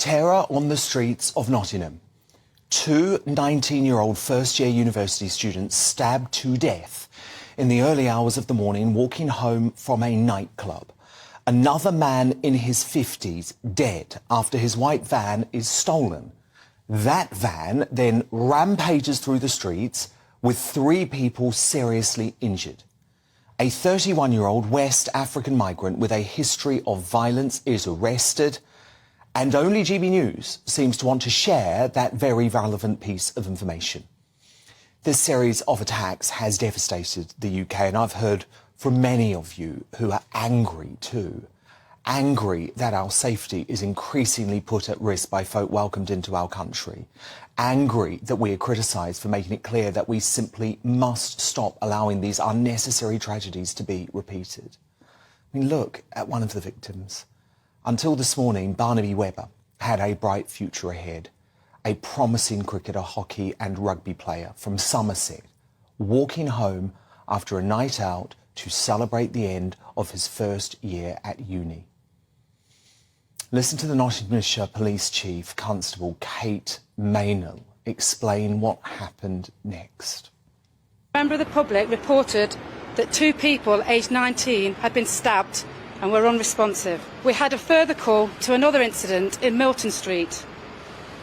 Terror on the streets of Nottingham. Two 19-year-old first-year university students stabbed to death in the early hours of the morning walking home from a nightclub. Another man in his 50s dead after his white van is stolen. That van then rampages through the streets with 3 people seriously injured. A 31-year-old West African migrant with a history of violence is arrested, and only GB News seems to want to share that very relevant piece of information. This series of attacks has devastated the UK, and I've heard from many of you who are angry too. Angry that our safety is increasingly put at risk by folk welcomed into our country. Angry that we are criticised for making it clear that we simply must stop allowing these unnecessary tragedies to be repeated. I mean, look at one of the victims. Until this morning, Barnaby Webber had a bright future ahead. A promising cricketer, hockey and rugby player from Somerset, walking home after a night out to celebrate the end of his first year at uni. Listen to the Nottinghamshire Police Chief, Constable Kate Maynell, explain what happened next. A member of the public reported that 2 people aged 19 had been stabbed and were unresponsive. We had a further call to another incident in Milton Street,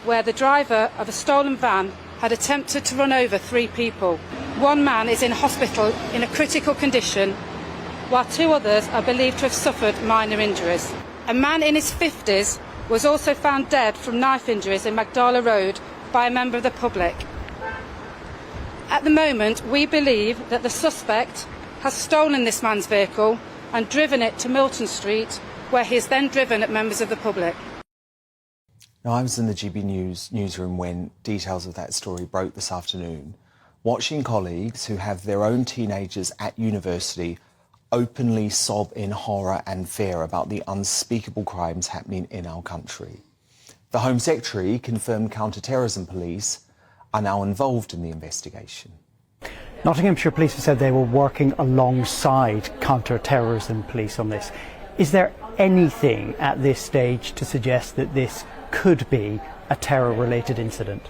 where the driver of a stolen van had attempted to run over 3 people. 1 man is in hospital in a critical condition, while 2 others are believed to have suffered minor injuries. A man in his 50s was also found dead from knife injuries in Magdala Road by a member of the public. At the moment, we believe that the suspect has stolen this man's vehicle and driven it to Milton Street, where he is then driven at members of the public. Now, I was in the GB News newsroom when details of that story broke this afternoon, watching colleagues who have their own teenagers at university openly sob in horror and fear about the unspeakable crimes happening in our country. The Home Secretary confirmed counter-terrorism police are now involved in the investigation. Nottinghamshire Police have said they were working alongside counter-terrorism police on this. Is there anything at this stage to suggest that this could be a terror-related incident?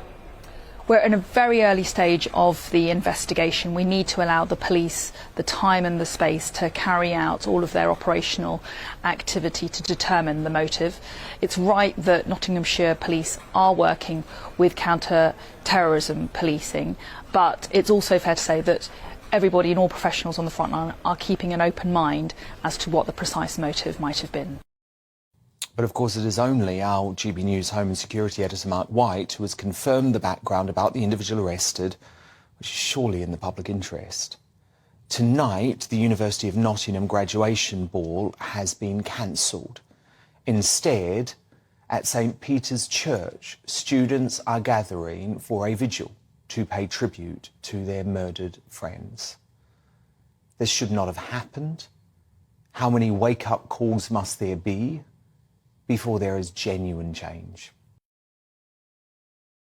We're in a very early stage of the investigation. We need to allow the police the time and the space to carry out all of their operational activity to determine the motive. It's right that Nottinghamshire Police are working with counter-terrorism policing, but it's also fair to say that everybody and all professionals on the front line are keeping an open mind as to what the precise motive might have been. But of course it is only our GB News Home and Security editor Mark White who has confirmed the background about the individual arrested, which is surely in the public interest. Tonight, the University of Nottingham graduation ball has been cancelled. Instead, at St Peter's Church, students are gathering for a vigil to pay tribute to their murdered friends. This should not have happened. How many wake-up calls must there be before there is genuine change?